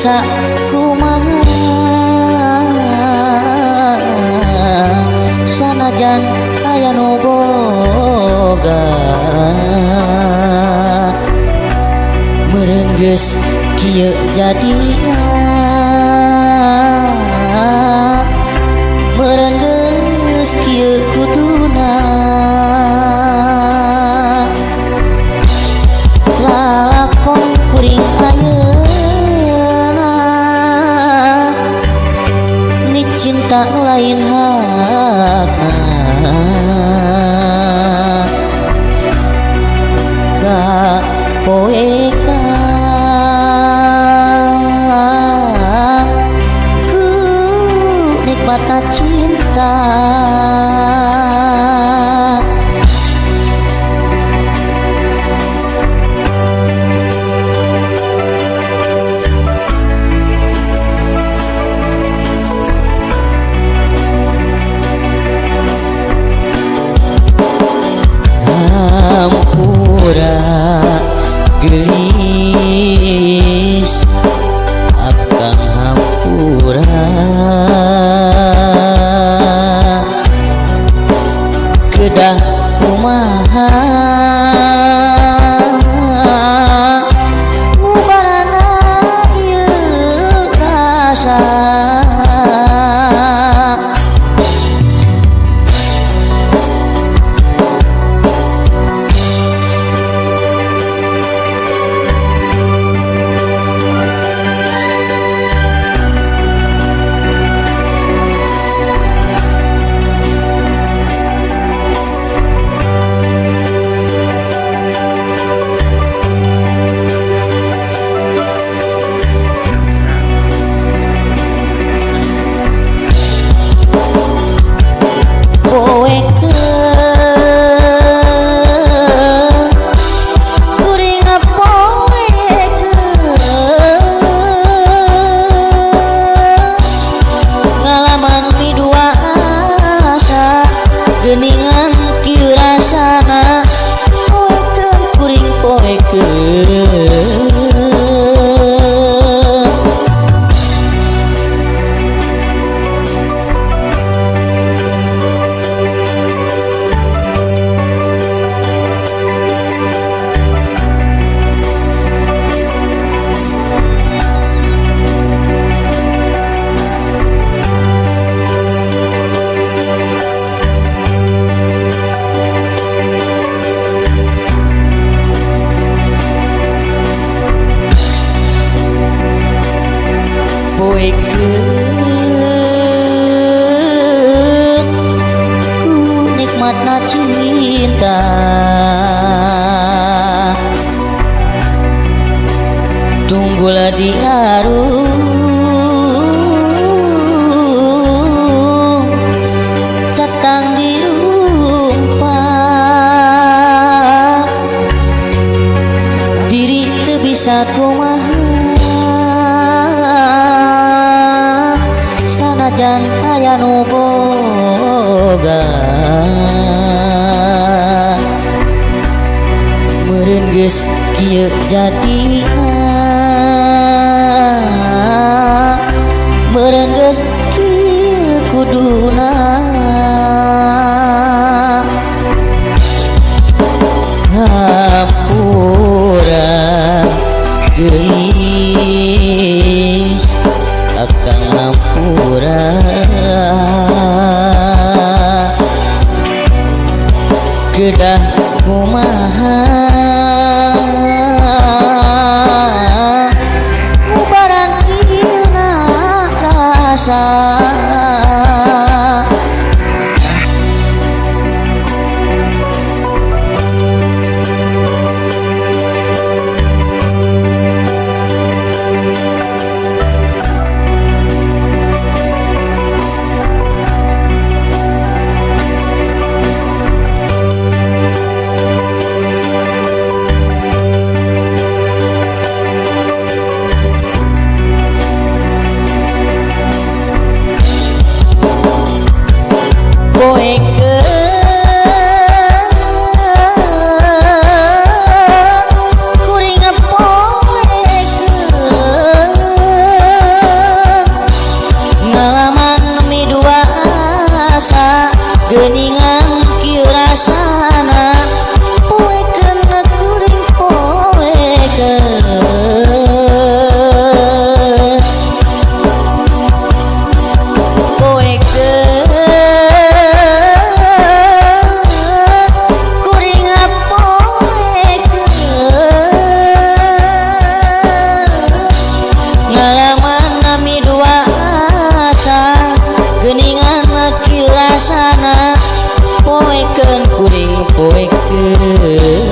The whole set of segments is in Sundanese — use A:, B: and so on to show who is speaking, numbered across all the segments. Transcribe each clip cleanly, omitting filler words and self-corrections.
A: bisa kumaha sanajan aya nu boga meureun geus kieu jadina meureun geus kieu kuduna lalakon kuring ayeuna ni cinta nu lain hakna ka poeka ku nikmatna cinta hampura gelis akang hampura kedah kumaha ngubarana ieu rasa geningan kieu rasana poekeun kuring poekeun poekeun ku nikmatna cinta tunggulah di arung catang di rumpat diri teu bisa kumaha sanajan aya nu boga meureun geus kieu jadina meureun geus kieu kuduna hampura gelis akang hampura kedah kumaha ngubaran ieu rasa Geningan kieu rasana poekeun kuring poekeun kuring poekeun ngalaman nami dua asa geningan kieu rasana poekeun kuring poekeun.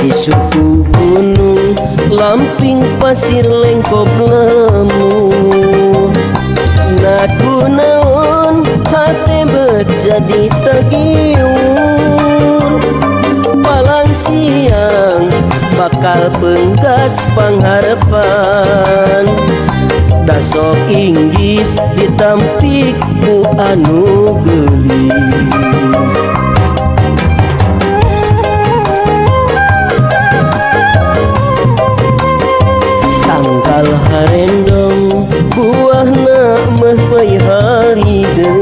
B: Di suku gunung lamping pasir lengkop lemu naku naon hate berjadi tagiur palang siang bakal penggas pangharapan dasok inggis ditampik ku anu gelis tanggal harendong buahna mah pai harideng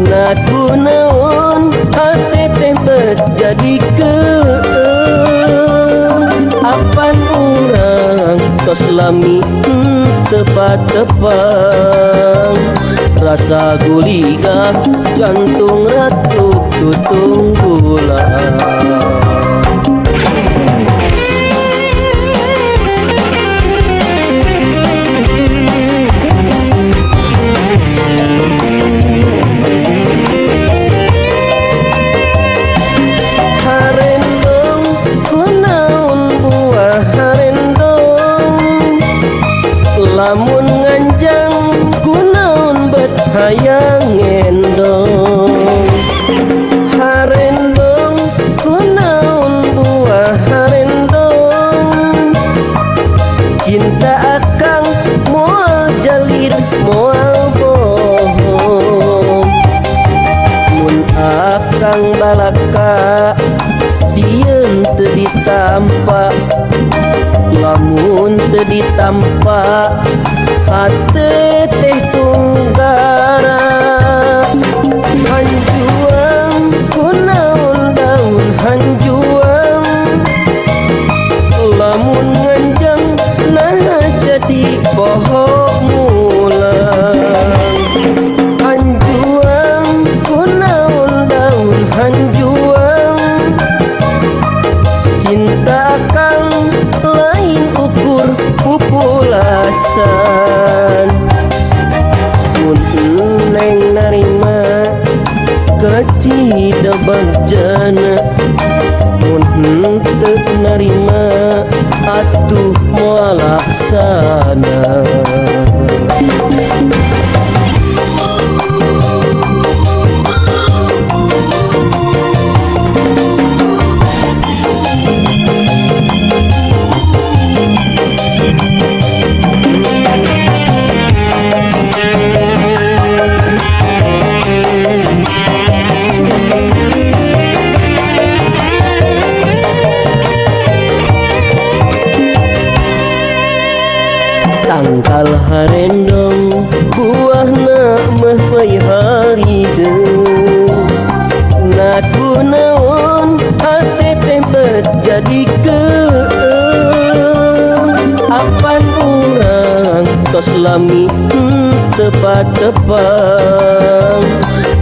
B: naku naon hate teh berjadikeun apan urang tos lami tepat-tepang rasa guligah jantung ratuk tutung bulan. Lamun nganjang kunaon bet hayang endong harendong kunaon buah harendong cinta akang moal jalir moal bohong mun akang balaka sieun teu ditampa lamun teu ditampa hate teh tunggara hanjuang kunaon daun hanjuang lamun nganjang nah jadi pohon mulang hanjuang kunaon daun hanjuang cinta kang lain ukur pupulasan mun neng narima kacida bagjana mun teu narima atuh moal laksana. Tangkal harendong buahna mah pai harideng naku naon hate jadi apan urang tos lami tepat-tepat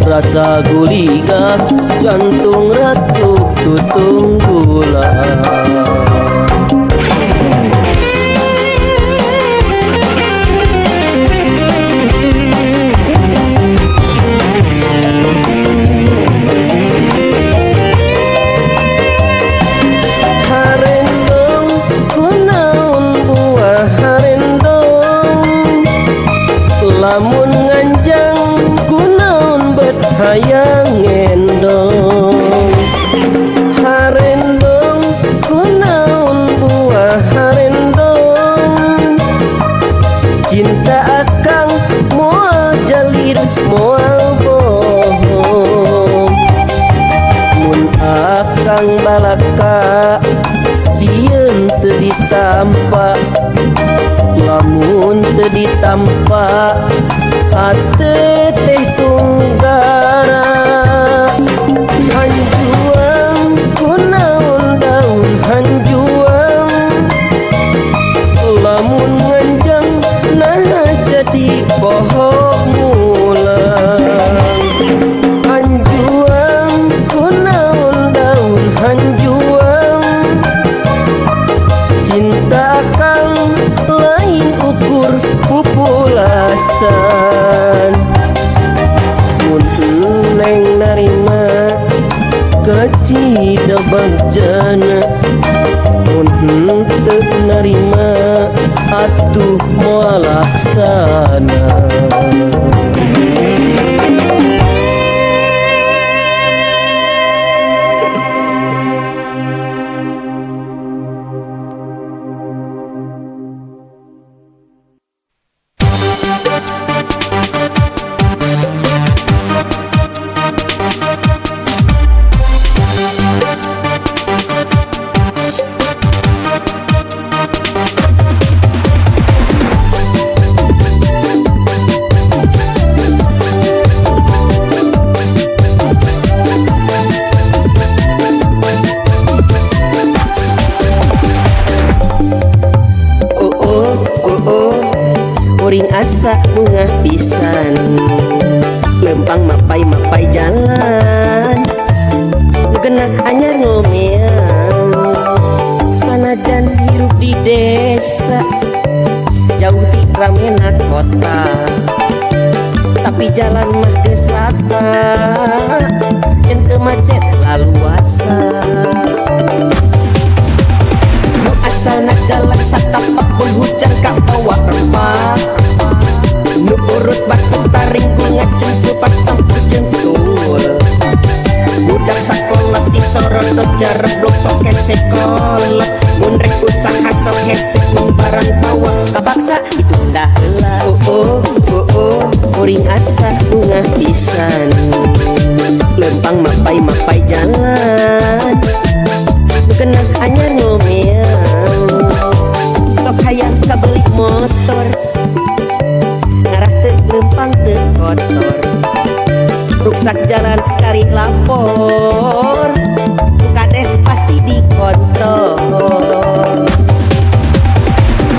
B: rasa gurigah jantung ratuk tutung gula. Lamun nganjang kunaon bet hayang ngendong harendong kunaon buah harendong cinta akang moal jalir moal bohong mun akang balaka sieun teu ditampa lamun teu ditampa hate teh tunggara hanjuang kunaon daun hanjuang lamun nganjang nah jadi pohon mulang hanjuang kunaon daun hanjuang cinta kang lain ukur pupulasan mun neng narima kacida bagjana mun teu narima atuh moal laksana. Kuring asa bunga pisan lempang mapai-mapai jalan genah anyar ngomean sanajan hirup di desa jauh ti ramena kota tapi jalan mah geus rata yen teu macet laluasa nu asalna jalan satapak pun hujan ka bawa rempah nu urut batu taring ku ngacengkupat campur jengkul budak sakola ti sorot jarep blok sok sekolah mun rek usaha sok hesek mun barang bawa kabaksa itu dah heula kuring asa bunga pisan lempang mapai-mapai jalan genah anyar ngomean sok hayang kabeli motor ngarah teu lempang teu kotor ruksak jalan kari lapor kadeh pasti dikontrol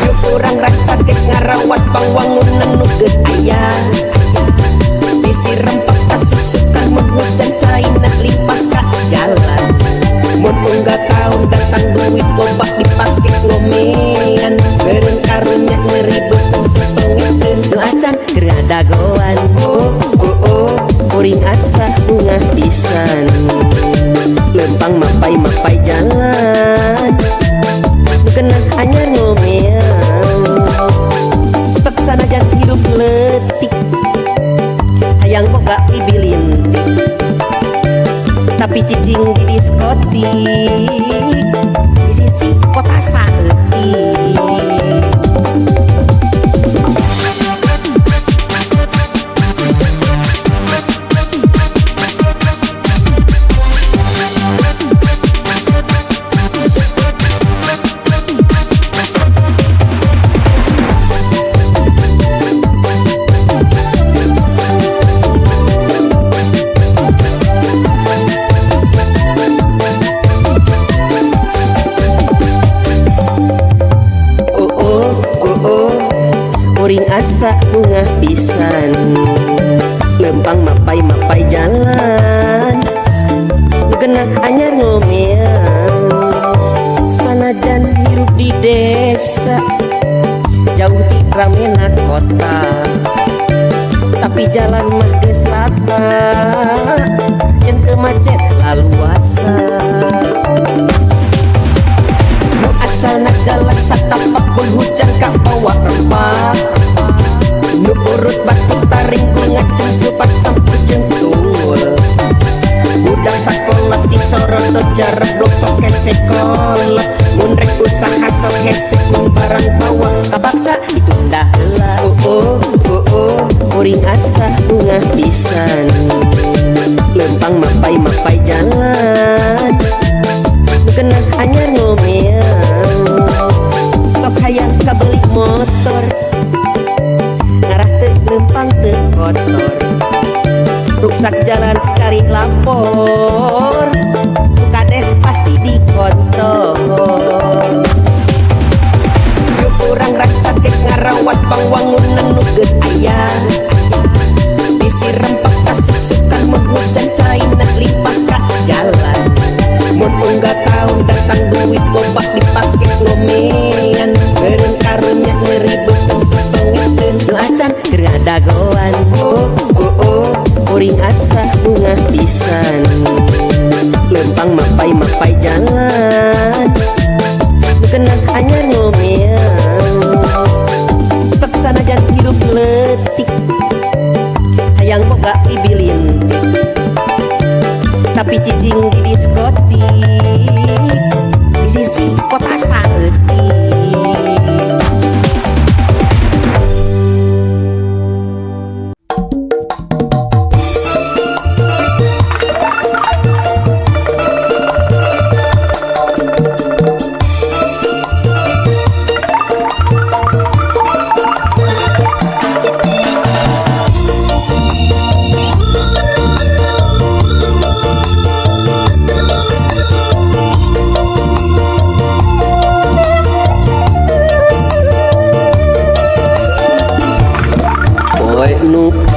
B: yuk urang racakek ngarawat pangwangunan nu geus aya bisi rempah kasusukan mun hujan caina lipas ka jalan mun unggah taun datang duit loba dipake ngomean beureung karunya ngeribet sesongeun teu acan keur ngadagoan kuring asa bunga pisan lempang mapai-mapai jalan genah anyar ngomean sok sanajan hirup leutik hayang boga pibilintik tapi cicing di diskotik di sisi kota saeutik. asa bunga pisan lempang mapai jalan genah anyar ngomean sanajan hirup di desa jauh ti ramena kota tapi jalan mah geus rata yang kemacet laluasa nu asalna jalan satapak pun hujan ka bawa rempah nu urut batu taring ku ngacengkupat campur jengtul budak sakola ti sorot jarak blok sok sekolah mun rek usaha sok hesek mun barang bawa kabaksa ditunda heula uring asa bunga pisan lempang mapai jalan genah anyar ngomean sok hayang kabeli motor ngarah teu lempang teu kotor ruksak jalan kari lapor kades pasti dikontrol yuk urang racat kek ngarawat pangwangunan nu geus aya disiram pakas susukan mun hujan caina lipas ka jalan mun unggah tahun datang duit loba dipake ngomean beureun karunya ngeribeukeun susongiteun nu acan keur ngadagoan uring asa bunga pisan lempang mapai jalan genah anyar ngomean sok sanajan hirup leutik hayang boga bibilintik tapi cicing di diskotik di sisi kota saeutik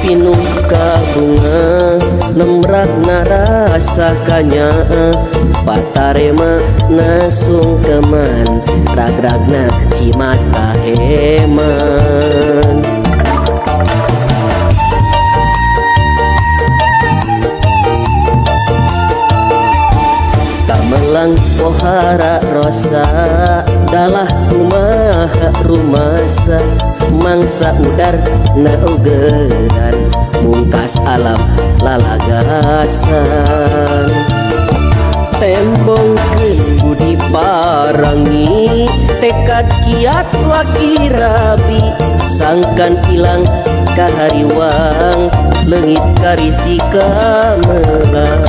B: pinuka bunga nemrak narasakanya patarema nasung keman ragragna cimata heman kamelang pohara rosa dalah rumasa mangsa udar naugeran mungkas alam lalagasan tembongkeun budi parangi tekad kiat wakirabi sangkan ilang kahariwang leungit karisi kamelang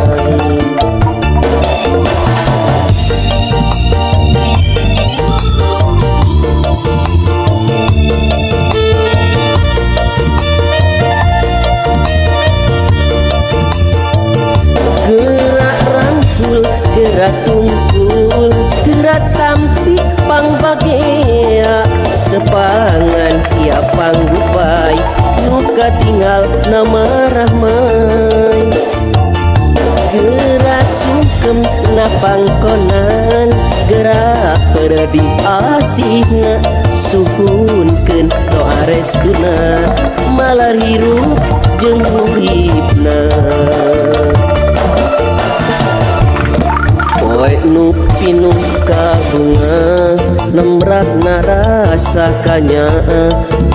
B: gerak tungkul gerak tampi pangbagea tepangan ia panggupai nuka tinggal nama rahmai gerak sungkem napangkonan gerak perdi asihna suhunkeun doa restuna malar hirup jeung uripna poe nu pinuka bunga nemrak narasakanya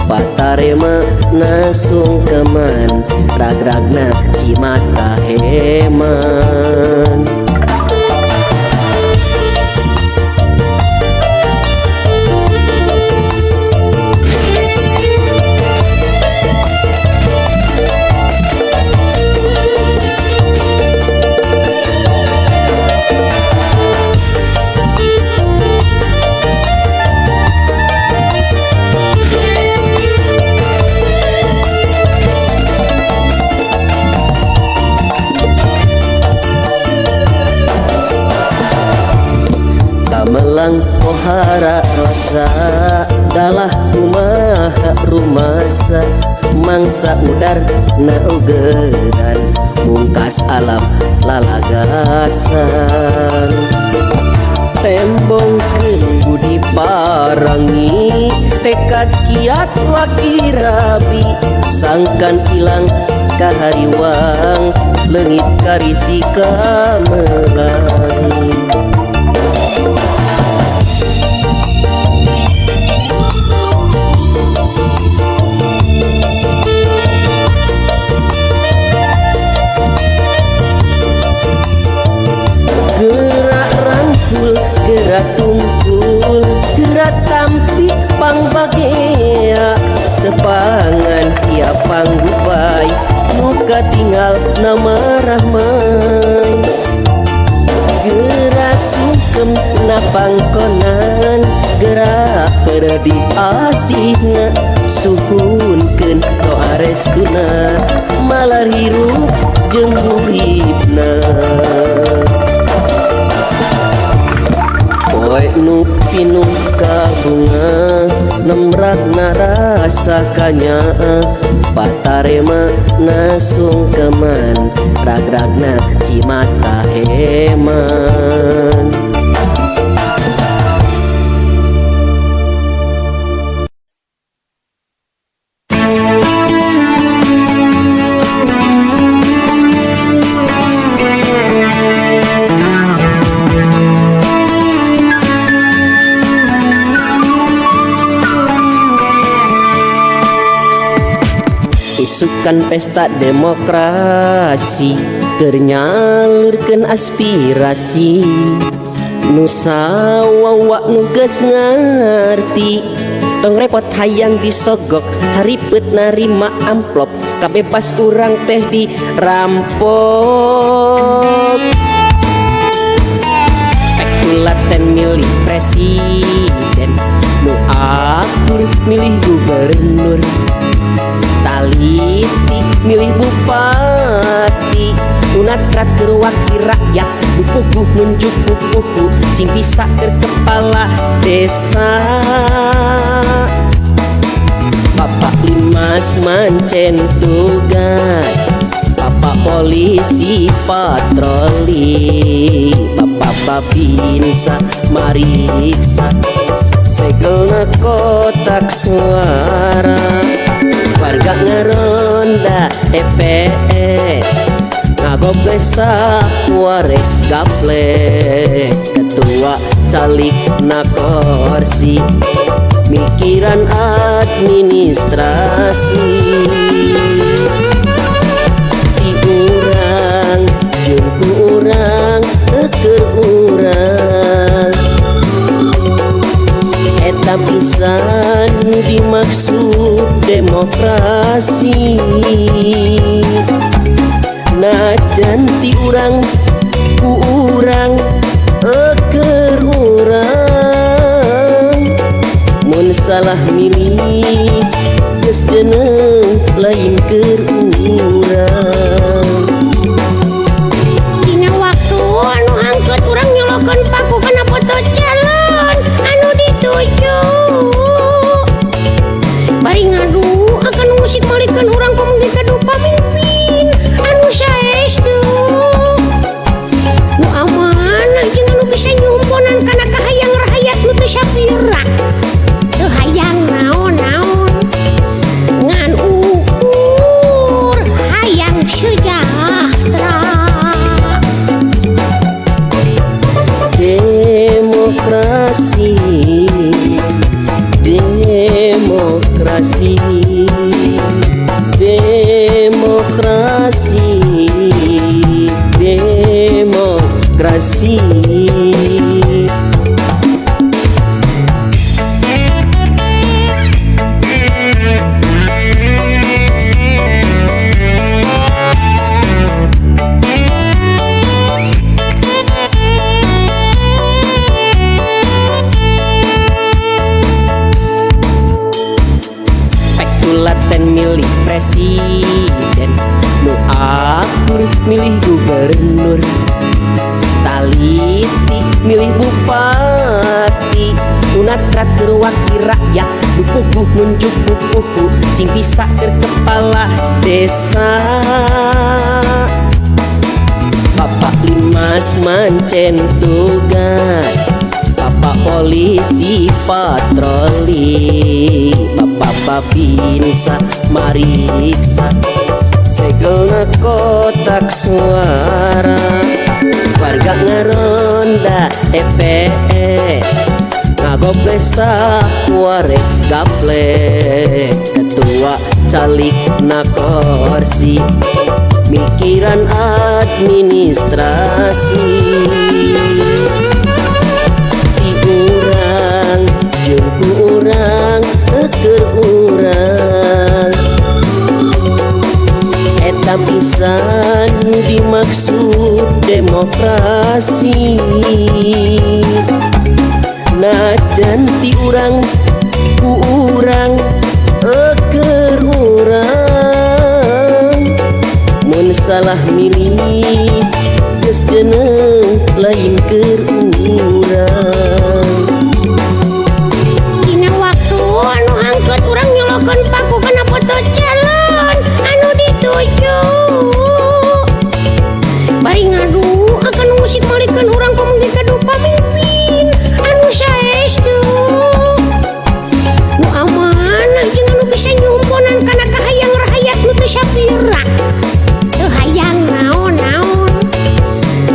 B: patarema nasung keman ragragna cimata heman melang pohara rasa dalah rumasa mangsa udar naugeran mungkas alam lalagasan tembong budi parangi tekad kiat waki rabi sangkan ilang kahariwang lengit karisi kamelang gerak rangkul gerak tungkul gerak tampi pang bagea tepangan tiap panggupai muka tinggal nama rahman gerak sungkem napang konan gerak perdi asihna suhunkeun doa restuna malah hirup jeung uripna poe nu pinuh kabunga nemrak narasa kanya patarema nasungkeman ragragna cimata heman isukan pesta demokrasi keur nyalurkeun aspirasi nusa wawa nu geus ngarti tong repot hayang disogok haripeut narima amplop kabebas urang teh dirampok pekulaten milih presiden nu akur milih gubernur taliti milih bupati unatrat terwakil rakyat bukuku nunjuk bukuku sing bisa ke kepala desa Bapak Limas mancen tugas Bapak polisi patroli Bapak babinsa mariksa segelna kotak suara warga ngaronda TPS ngagobleh sakuarek gaplek ketua calik na korsi mikiran administrasi di urang jeung ku urang keur urang eta pisan dimaksud demokrasi najan ti urang ku urang keur urang mun salah milih geus jeneng lain keur urang
C: dina waktu anu hangkeut urang nyolokeun paku kana foto calon anu dituju bari ngadu akan musik malikeun urang pamungkin kadu pamimpin anu saestu nu amanah jeung anu bisa nyumponan kana kahayang rakyat nu teu sapira teu hayang naon-naon ngan ukur hayang sejahtera
B: demokrasi demokrasi demokrasi demokrasi pekulaten milih presiden nu akur milih gubernur taliti milih bupati Laguna teratur wakil rakyat Dupukuh nunjuk pupuhu sing bisa ke kepala desa. Bapak Limas mancen tugas, Bapak polisi patroli, Bapak Babinsa mariksa segel kotak suara. Warga ngaronda TPS ngagobleh sakuarek gaplek. Ketua calik na korsi mikiran administrasi. Di urang jeung ku urang keur urang eta pisan dimaksud demokrasi. Najan ti urang ku urang keur urang mun salah milih geus jeuneuh lain keur urang.
C: Dina waktu anu hangkeut urang nyolokeun paku kana foto calon anu dituju. Bari ngadu akan musik malikeun urang pemugi kadu pamimpin anu saestu nu amanah jeung anu bisa nyumponan kana kahayang rakyat nu teu sapira. Teu hayang naon-naon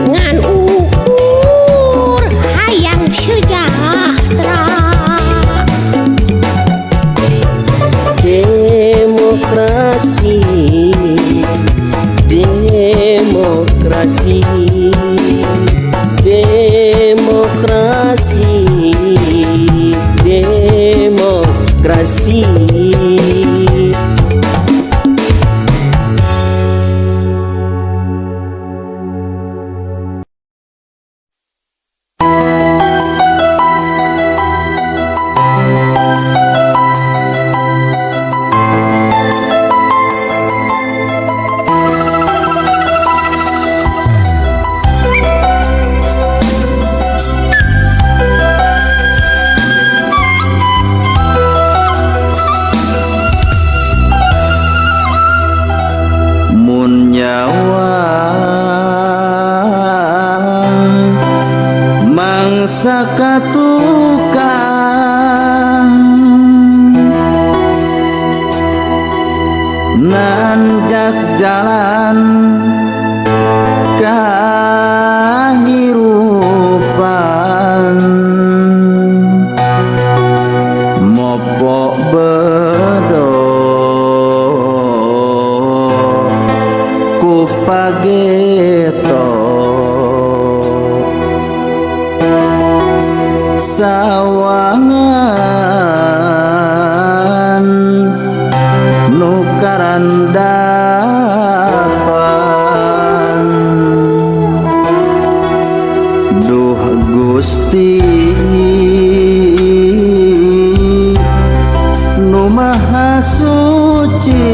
C: ngan ukur hayang sejahtera.
B: Demokrasi, demokrasi, demokrasi, demokrasi.
D: Sakatukang nanjak jalan kahirupan mopok bedo ku pageto sawangan nukaran dapan. Duh Gusti nu maha suci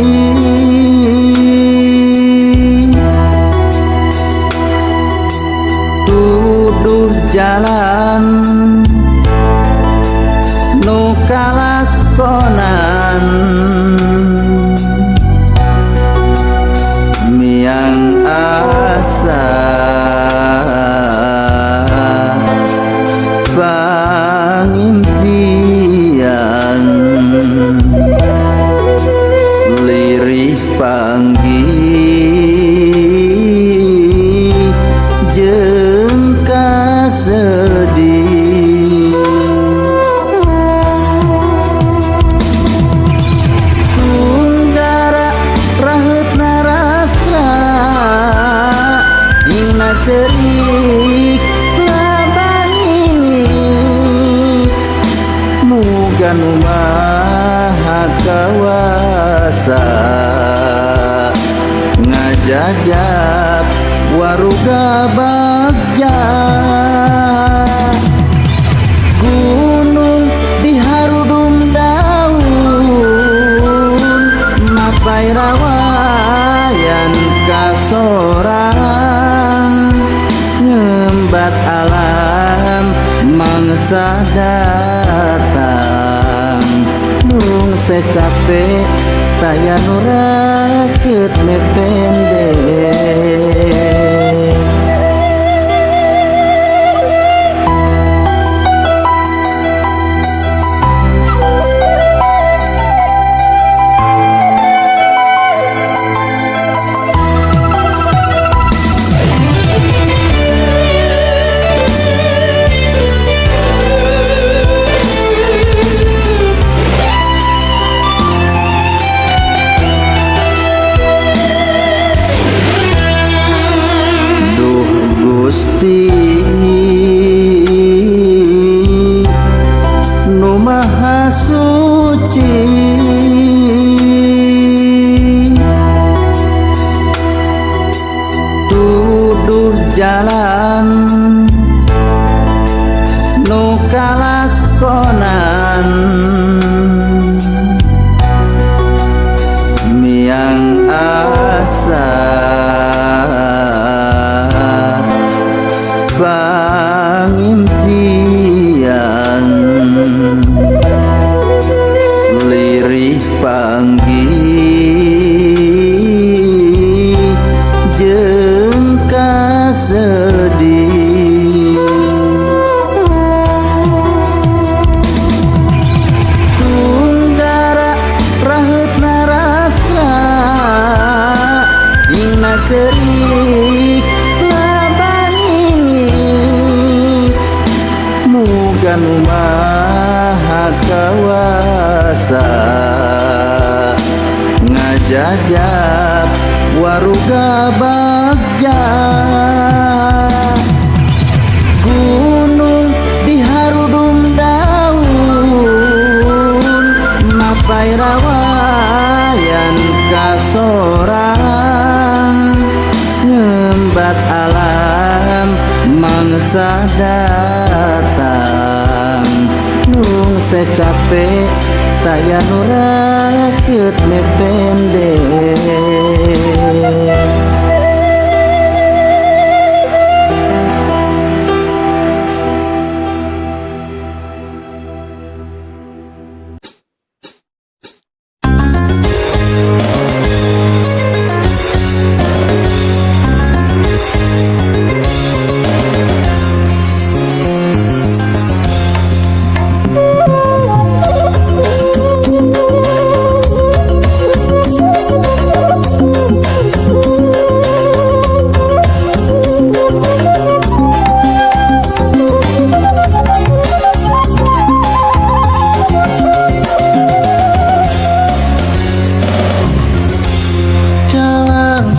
D: tuduh jalan nu kalakonan miang asa pangimpian lirih panggih jeung kasedih. Tunggara raheutna rasa ingna cerik labangini muga nu maha kawasa ngajajab waruga bagja. Gunung diharudum daun mapai rawayan kasoran ngembang ngembat alam mangsa datang nung secapek taya nuraket mependek. Gusti Nu Maha Suci tuduh jalan nu kalakonan miang asa pangimpian lirih panggih jeung kasedih tunggara raheutna rasa ingna cerik Nu Maha Kawasa ngajajab waruga bagja gunung diharudum daun mapai rawayan kasoran ngembat alam mangsa datang nung secapek taya nuraket mependek.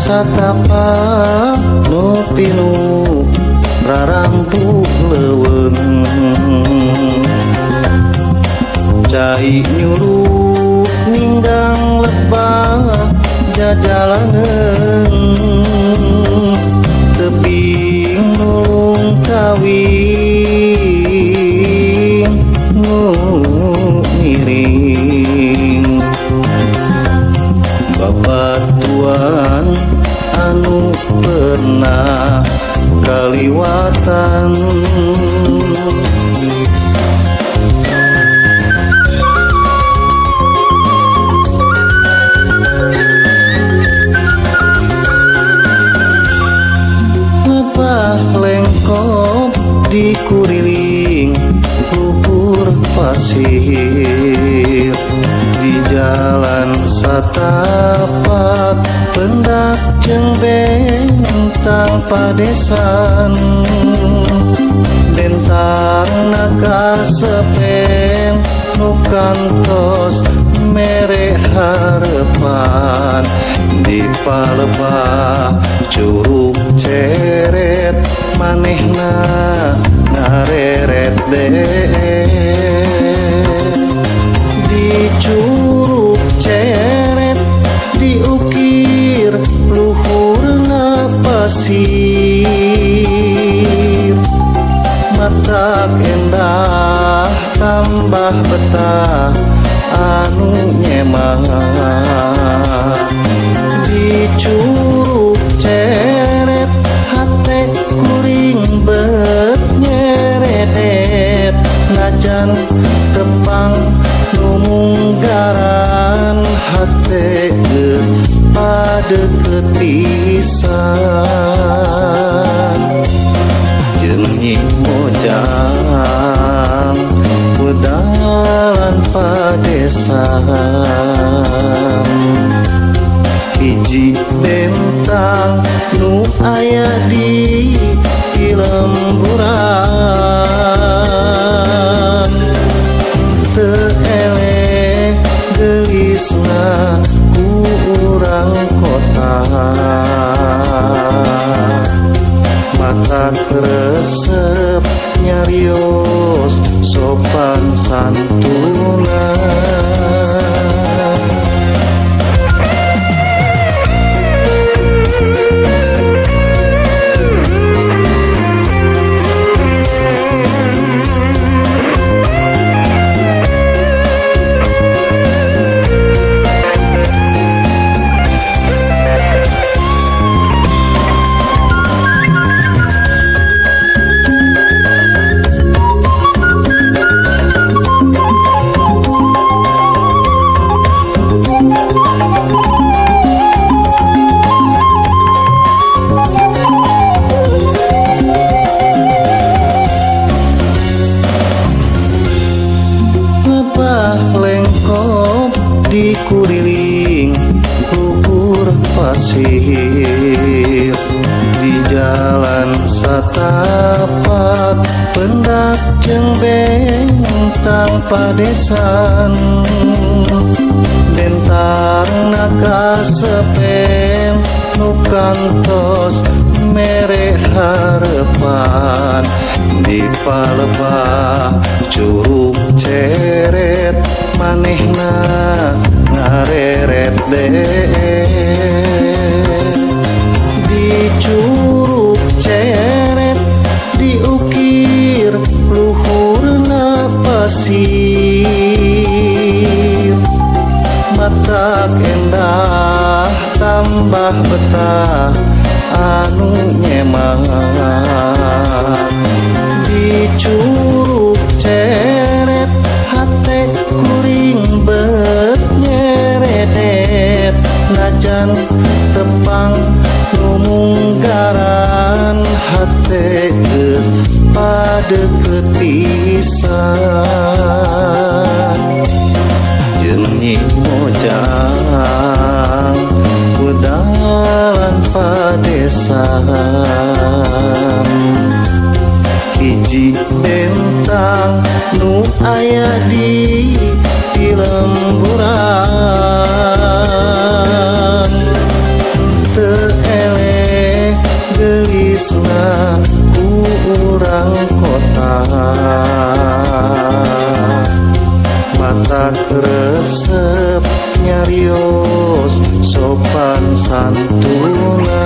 D: Satapak nu pinu rarampuh leuweung cai nyuruh ninggang lebah jajalaneun teping nulung kawin nu miring babatuan anu pernah kaliwatan lebah lengkop di kuriling luhur pasir di jalan satapak pendak jeung bentang padesan bentang naga sepen nu kantos mere harepan di palebah curug ceret manehna ngareret di curug ceret diukir luhurna pasir mata endah tambah betah anu nyemah di curug ceret hate kuring najan tepang numunggaran hate geus padeukeut pisan jeung Nyi Mojang udalan padesan hiji bentang nu aya di lemburan teu eleh gelisna ku urang kota mata kresep nyarios sopan santuna lengkop di kuriling luhur pasir di jalan satapak pendak jeung bentang padesan bentang nakasepen nu kantos mere harepan di palebah curug ceret manehna ngareret di curug ceret diukir luhurna pasir mata endah tambah betah anu nyemak di curug ceret hate kuring bet nyeredet najan tepang numunggaran hate geus padeukeut pisan jeung Nyi Mojang udalan padesan hiji bentang nu aya di lemburan teu eleh gelisna ku urang kota mata kresep nyarios sopan santuna